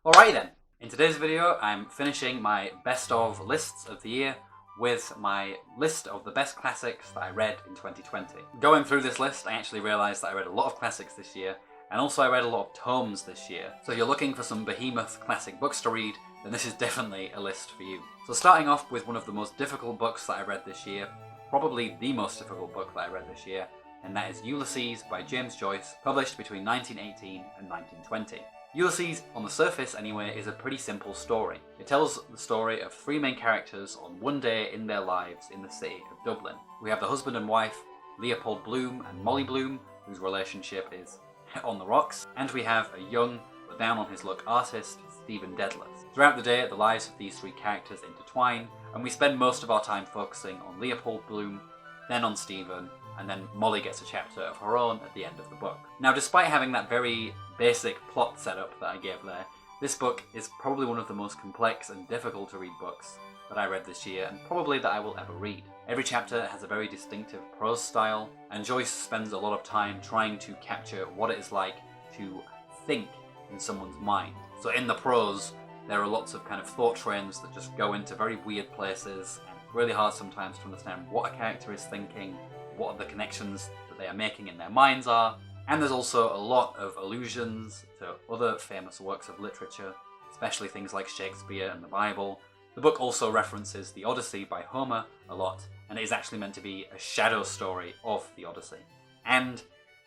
Alright then, in today's video I'm finishing my best of lists of the year with my list of the best classics that I read in 2020. Going through this list I actually realised that I read a lot of classics this year, and also I read a lot of tomes this year. So if you're looking for some behemoth classic books to read, then this is definitely a list for you. So starting off with one of the most difficult books that I read this year, probably the most difficult book that I read this year, and that is Ulysses by James Joyce, published between 1918 and 1920. Ulysses, on the surface anyway, is a pretty simple story. It tells the story of three main characters on one day in their lives in the city of Dublin. We have the husband and wife, Leopold Bloom and Molly Bloom, whose relationship is on the rocks, and we have a young but down on his luck artist, Stephen Dedalus. Throughout the day, the lives of these three characters intertwine, and we spend most of our time focusing on Leopold Bloom, then on Stephen, and then Molly gets a chapter of her own at the end of the book. Now, despite having that very basic plot setup that I gave there, this book is probably one of the most complex and difficult to read books that I read this year, and probably that I will ever read. Every chapter has a very distinctive prose style, and Joyce spends a lot of time trying to capture what it is like to think in someone's mind. So in the prose, there are lots of kind of thought trains that just go into very weird places, and it's really hard sometimes to understand what a character is thinking, what the connections that they are making in their minds are, and there's also a lot of allusions to other famous works of literature, especially things like Shakespeare and the Bible. The book also references the Odyssey by Homer a lot, and it is actually meant to be a shadow story of the Odyssey. And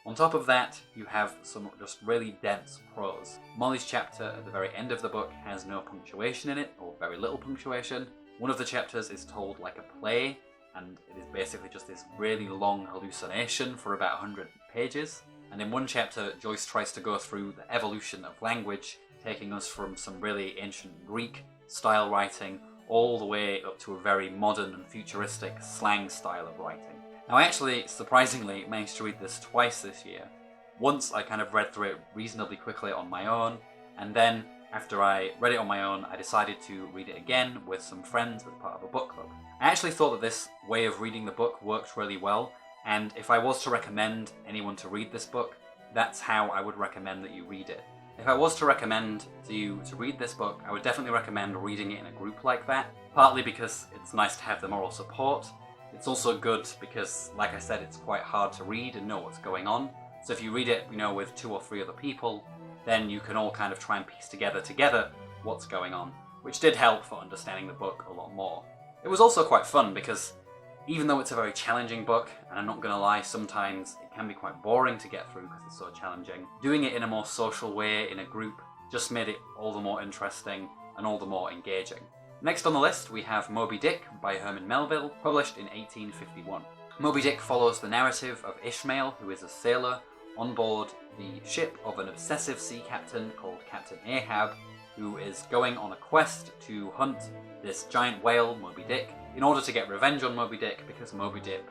on top of that, you have some just really dense prose. Molly's chapter at the very end of the book has no punctuation in it, or very little punctuation. One of the chapters is told like a play, and it is basically just this really long hallucination for about 100 pages. And in one chapter, Joyce tries to go through the evolution of language, taking us from some really ancient Greek style writing all the way up to a very modern and futuristic slang style of writing. Now I actually, surprisingly, managed to read this twice this year. Once I kind of read through it reasonably quickly on my own, and then after I read it on my own, I decided to read it again with some friends as part of a book club. I actually thought that this way of reading the book worked really well, and if I was to recommend anyone to read this book, that's how I would recommend that you read it. If I was to recommend to you to read this book, I would definitely recommend reading it in a group like that, partly because it's nice to have the moral support. It's also good because, like I said, it's quite hard to read and know what's going on. So if you read it, with 2 or 3 other people, then you can all kind of try and piece together what's going on, which did help for understanding the book a lot more. It was also quite fun because even though it's a very challenging book, and I'm not going to lie, sometimes it can be quite boring to get through because it's so challenging, doing it in a more social way, in a group, just made it all the more interesting and all the more engaging. Next on the list we have Moby Dick by Herman Melville, published in 1851. Moby Dick follows the narrative of Ishmael, who is a sailor, on board the ship of an obsessive sea captain called Captain Ahab, who is going on a quest to hunt this giant whale, Moby Dick, in order to get revenge on Moby Dick because Moby Dick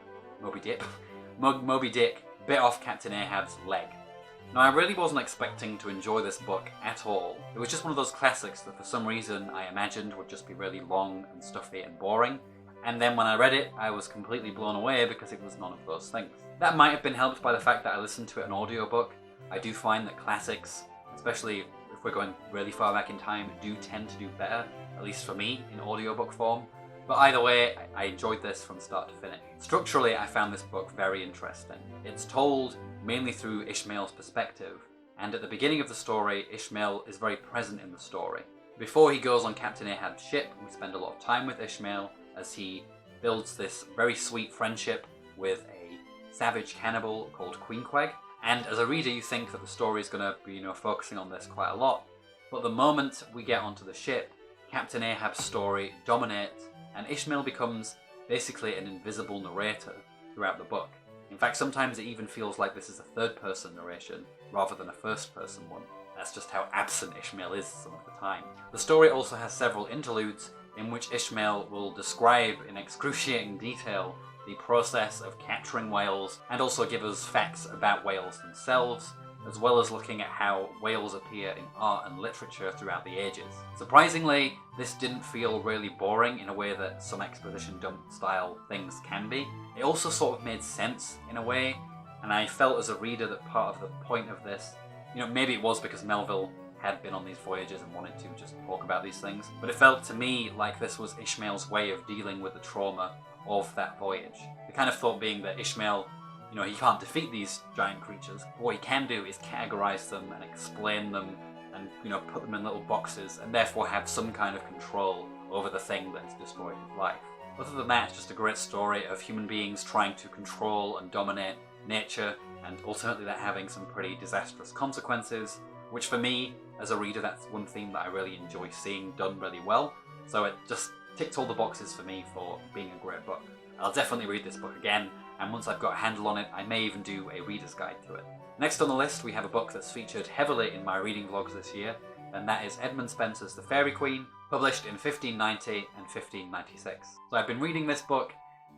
bit off Captain Ahab's leg. Now I really wasn't expecting to enjoy this book at all. It was just one of those classics that for some reason I imagined would just be really long and stuffy and boring, and then when I read it I was completely blown away because it was none of those things. That might have been helped by the fact that I listened to it in audiobook. I do find that classics, especially if we're going really far back in time, do tend to do better, at least for me, in audiobook form. But either way, I enjoyed this from start to finish. Structurally, I found this book very interesting. It's told mainly through Ishmael's perspective, and at the beginning of the story, Ishmael is very present in the story. Before he goes on Captain Ahab's ship, we spend a lot of time with Ishmael as he builds this very sweet friendship with a savage cannibal called Queequeg. And as a reader, you think that the story is going to be, focusing on this quite a lot. But the moment we get onto the ship, Captain Ahab's story dominates, and Ishmael becomes basically an invisible narrator throughout the book. In fact, sometimes it even feels like this is a third-person narration rather than a first-person one. That's just how absent Ishmael is some of the time. The story also has several interludes in which Ishmael will describe in excruciating detail the process of capturing whales and also give us facts about whales themselves, as well as looking at how whales appear in art and literature throughout the ages. Surprisingly, this didn't feel really boring in a way that some exposition dump style things can be. It also sort of made sense in a way, and I felt as a reader that part of the point of this, maybe it was because Melville had been on these voyages and wanted to just talk about these things. But it felt to me like this was Ishmael's way of dealing with the trauma of that voyage. The kind of thought being that Ishmael, he can't defeat these giant creatures. But what he can do is categorize them and explain them and, put them in little boxes and therefore have some kind of control over the thing that has destroyed his life. Other than that, it's just a great story of human beings trying to control and dominate nature, and ultimately that having some pretty disastrous consequences, which for me, as a reader, that's one theme that I really enjoy seeing done really well. So it just ticked all the boxes for me for being a great book. I'll definitely read this book again, and once I've got a handle on it, I may even do a reader's guide to it. Next on the list, we have a book that's featured heavily in my reading vlogs this year, and that is Edmund Spenser's The Fairy Queen, published in 1590 and 1596. So I've been reading this book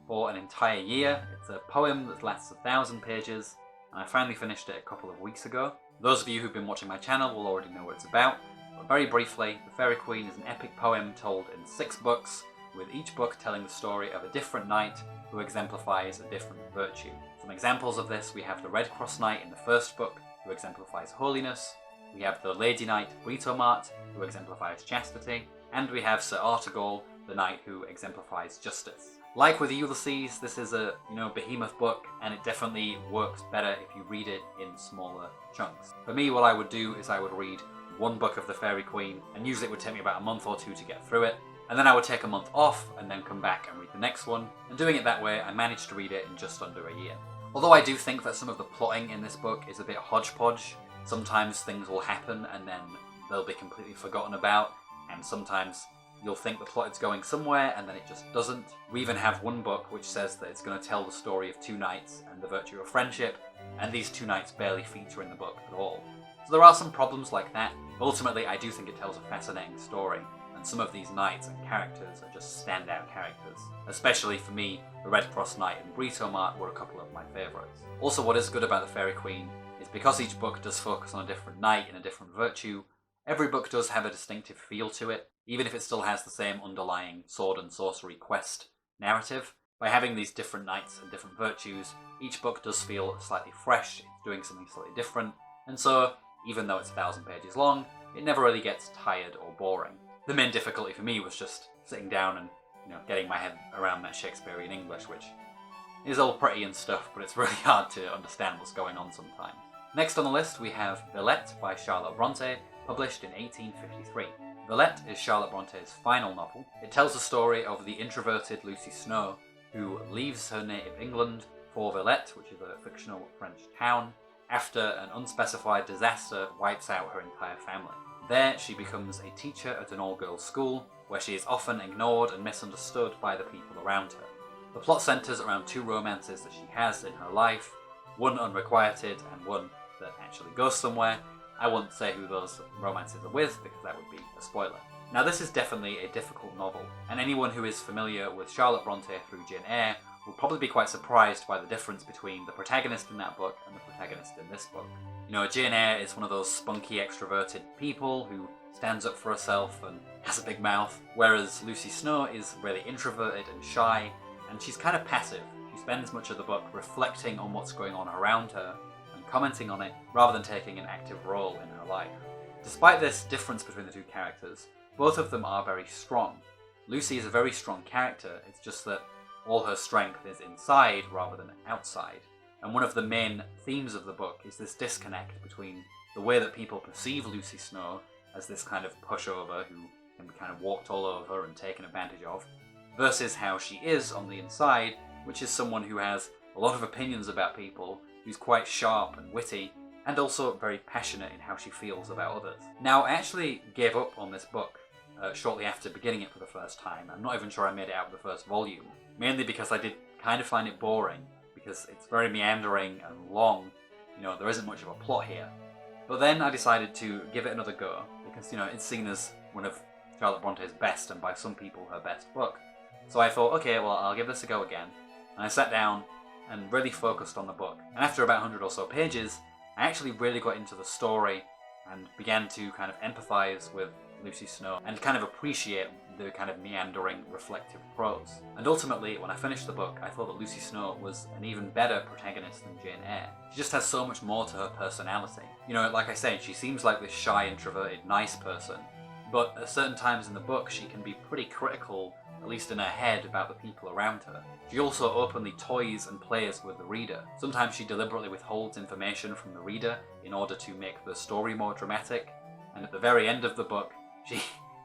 for an entire year. It's a poem that lasts 1,000 pages, and I finally finished it a couple of weeks ago. Those of you who've been watching my channel will already know what it's about, but very briefly, The Fairy Queen is an epic poem told in 6 books, with each book telling the story of a different knight who exemplifies a different virtue. Some examples of this: we have the Red Cross Knight in the first book, who exemplifies holiness. We have the Lady Knight Britomart, who exemplifies chastity. And we have Sir Artegall, the knight who exemplifies justice. Like with Ulysses, this is a behemoth book, and it definitely works better if you read it in smaller chunks. For me, what I would do is I would read one book of The Fairy Queen, and usually it would take me about a month or 2 to get through it, and then I would take a month off and then come back and read the next one. And doing it that way, I managed to read it in just under a year. Although I do think that some of the plotting in this book is a bit hodgepodge. Sometimes things will happen and then they'll be completely forgotten about, and sometimes you'll think the plot is going somewhere and then it just doesn't. We even have one book which says that it's going to tell the story of 2 knights and the virtue of friendship, and these 2 knights barely feature in the book at all. So there are some problems like that, but ultimately I do think it tells a fascinating story, and some of these knights and characters are just standout characters. Especially for me, the Red Cross Knight and Britomart were a couple of my favourites. Also, what is good about The Fairy Queen is because each book does focus on a different knight and a different virtue, every book does have a distinctive feel to it, even if it still has the same underlying sword and sorcery quest narrative. By having these different knights and different virtues, each book does feel slightly fresh, it's doing something slightly different, and so, even though it's 1,000 pages long, it never really gets tired or boring. The main difficulty for me was just sitting down and, getting my head around that Shakespearean English, which is all pretty and stuff, but it's really hard to understand what's going on sometimes. Next on the list, we have Villette by Charlotte Bronte, published in 1853. Villette is Charlotte Bronte's final novel. It tells the story of the introverted Lucy Snow, who leaves her native England for Villette, which is a fictional French town, after an unspecified disaster wipes out her entire family. There, she becomes a teacher at an all-girls school, where she is often ignored and misunderstood by the people around her. The plot centres around 2 romances that she has in her life, one unrequited and one that actually goes somewhere. I won't say who those romances are with, because that would be a spoiler. Now, this is definitely a difficult novel, and anyone who is familiar with Charlotte Bronte through Jane Eyre will probably be quite surprised by the difference between the protagonist in that book and the protagonist in this book. Jane Eyre is one of those spunky, extroverted people who stands up for herself and has a big mouth, whereas Lucy Snow is really introverted and shy, and she's kind of passive. She spends much of the book reflecting on what's going on around her and commenting on it, rather than taking an active role in her life. Despite this difference between the 2 characters, both of them are very strong. Lucy is a very strong character, it's just that all her strength is inside rather than outside. And one of the main themes of the book is this disconnect between the way that people perceive Lucy Snow as this kind of pushover who can be kind of walked all over and taken advantage of, versus how she is on the inside, which is someone who has a lot of opinions about people, who's quite sharp and witty, and also very passionate in how she feels about others. Now, I actually gave up on this book shortly after beginning it for the first time. I'm not even sure I made it out of the first volume, mainly because I did kind of find it boring, because it's very meandering and long. There isn't much of a plot here. But then I decided to give it another go, because, it's seen as one of Charlotte Bronte's best, and by some people her best book. So I thought, okay, well, I'll give this a go again. And I sat down and really focused on the book. And after about 100 or so pages, I actually really got into the story and began to kind of empathise with Lucy Snow and kind of appreciate the kind of meandering, reflective prose. And ultimately, when I finished the book, I thought that Lucy Snow was an even better protagonist than Jane Eyre. She just has so much more to her personality. You know, like I said, she seems like this shy, introverted, nice person, but at certain times in the book she can be pretty critical, at least in her head, about the people around her. She also openly toys and plays with the reader. Sometimes she deliberately withholds information from the reader in order to make the story more dramatic, and at the very end of the book,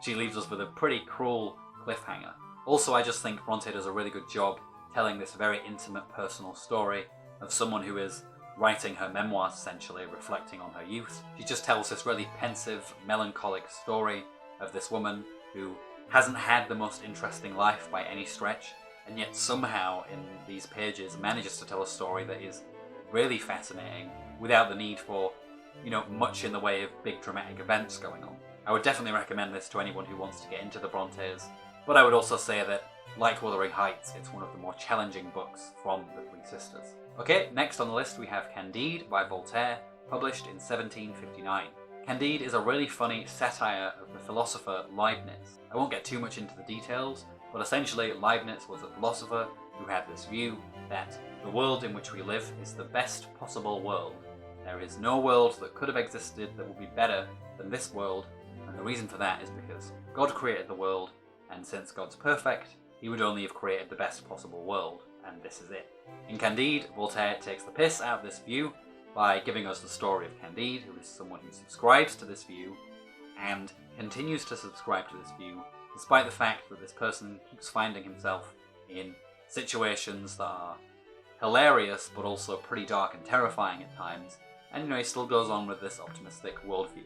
she leaves us with a pretty cruel cliffhanger. Also, I just think Bronte does a really good job telling this very intimate personal story of someone who is writing her memoirs, essentially, reflecting on her youth. She just tells this really pensive, melancholic story of this woman who hasn't had the most interesting life by any stretch, and yet somehow in these pages manages to tell a story that is really fascinating without the need for, you know, much in the way of big dramatic events going on. I would definitely recommend this to anyone who wants to get into the Brontes, but I would also say that, like Wuthering Heights, it's one of the more challenging books from the Three Sisters. Okay, next on the list we have Candide by Voltaire, published in 1759. Candide is a really funny satire of the philosopher Leibniz. I won't get too much into the details, but essentially Leibniz was a philosopher who had this view that the world in which we live is the best possible world. There is no world that could have existed that would be better than this world, and the reason for that is because God created the world, and since God's perfect, he would only have created the best possible world, and this is it. In Candide, Voltaire takes the piss out of this view by giving us the story of Candide, who is someone who subscribes to this view, and continues to subscribe to this view, despite the fact that this person keeps finding himself in situations that are hilarious, but also pretty dark and terrifying at times, and you know, he still goes on with this optimistic worldview.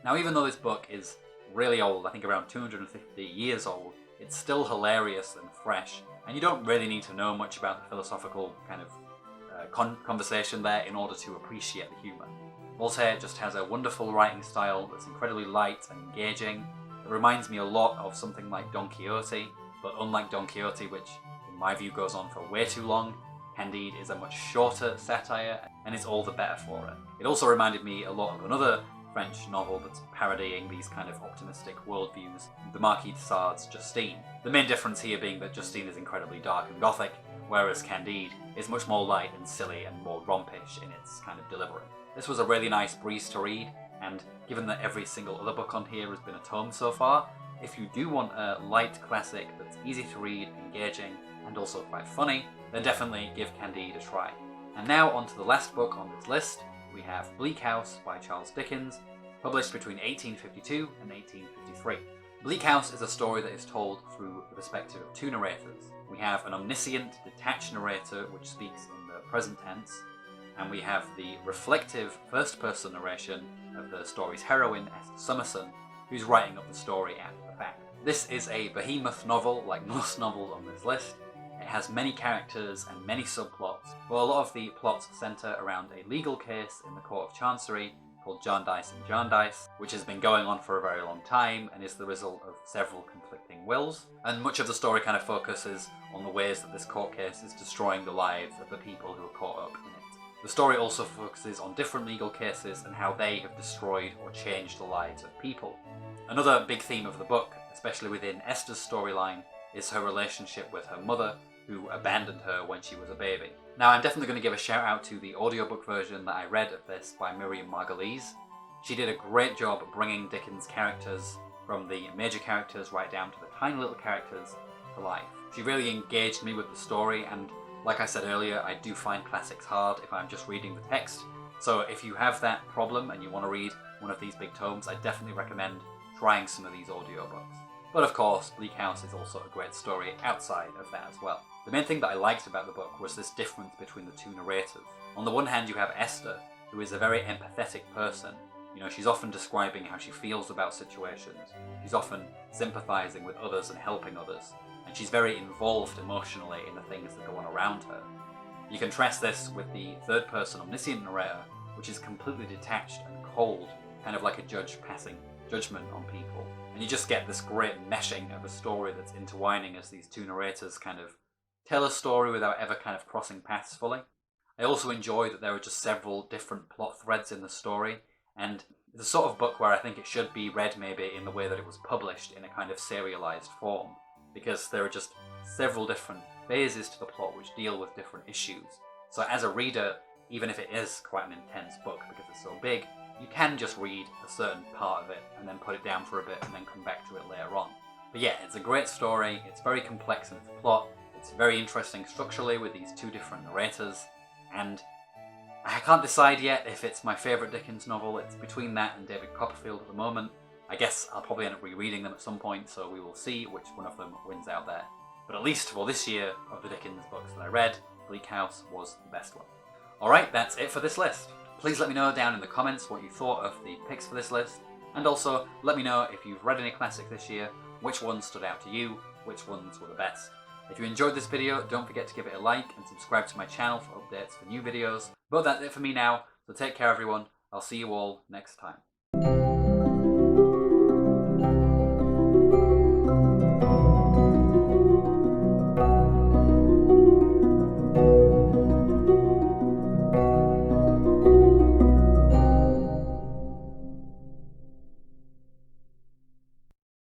Now, even though this book is really old, I think around 250 years old, it's still hilarious and fresh, and you don't really need to know much about the philosophical kind of conversation there in order to appreciate the humour. Voltaire just has a wonderful writing style that's incredibly light and engaging. It reminds me a lot of something like Don Quixote, but unlike Don Quixote, which in my view goes on for way too long, Candide is a much shorter satire, and it's all the better for it. It also reminded me a lot of another French novel that's parodying these kind of optimistic worldviews, the Marquis de Sade's Justine. The main difference here being that Justine is incredibly dark and gothic, whereas Candide is much more light and silly and more rompish in its kind of delivery. This was a really nice breeze to read, and given that every single other book on here has been a tome so far, if you do want a light classic that's easy to read, engaging, and also quite funny, then definitely give Candide a try. And now on to the last book on this list. We have Bleak House by Charles Dickens, published between 1852 and 1853. Bleak House is a story that is told through the perspective of two narrators. We have an omniscient, detached narrator which speaks in the present tense, and we have the reflective first-person narration of the story's heroine, Esther Summerson, who's writing up the story after the fact. This is a behemoth novel, like most novels on this list. It has many characters and many subplots, but a lot of the plots centre around a legal case in the Court of Chancery called Jarndyce and Jarndyce, which has been going on for a very long time and is the result of several conflicting wills. And much of the story kind of focuses on the ways that this court case is destroying the lives of the people who are caught up in it. The story also focuses on different legal cases and how they have destroyed or changed the lives of people. Another big theme of the book, especially within Esther's storyline, is her relationship with her mother, who abandoned her when she was a baby. Now, I'm definitely going to give a shout out to the audiobook version that I read of this by Miriam Margolyes. She did a great job bringing Dickens' characters, from the major characters right down to the tiny little characters, to life. She really engaged me with the story, and like I said earlier, I do find classics hard if I'm just reading the text. So if you have that problem and you want to read one of these big tomes, I definitely recommend trying some of these audiobooks. But of course, Bleak House is also a great story outside of that as well. The main thing that I liked about the book was this difference between the two narrators. On the one hand, you have Esther, who is a very empathetic person. You know, she's often describing how she feels about situations. She's often sympathising with others and helping others. And she's very involved emotionally in the things that go on around her. You contrast this with the third-person omniscient narrator, which is completely detached and cold, kind of like a judge passing judgment on people. And you just get this great meshing of a story that's intertwining as these two narrators kind of tell a story without ever kind of crossing paths fully. I also enjoy that there are just several different plot threads in the story, and It's a sort of book where I think it should be read maybe in the way that it was published, in a kind of serialized form, because there are just several different phases to the plot which deal with different issues. So as a reader, even if it is quite an intense book because it's so big, you can just read a certain part of it and then put it down for a bit and then come back to it later on. But yeah, it's a great story, it's very complex in its plot, it's very interesting structurally with these two different narrators, and I can't decide yet if it's my favourite Dickens novel. It's between that and David Copperfield at the moment. I guess I'll probably end up rereading them at some point, so we will see which one of them wins out there. But at least for this year, of the Dickens books that I read, Bleak House was the best one. Alright, that's it for this list. Please let me know down in the comments what you thought of the picks for this list, and also let me know if you've read any classics this year, which ones stood out to you, which ones were the best. If you enjoyed this video, don't forget to give it a like and subscribe to my channel for updates for new videos. But that's it for me now, so take care everyone, I'll see you all next time.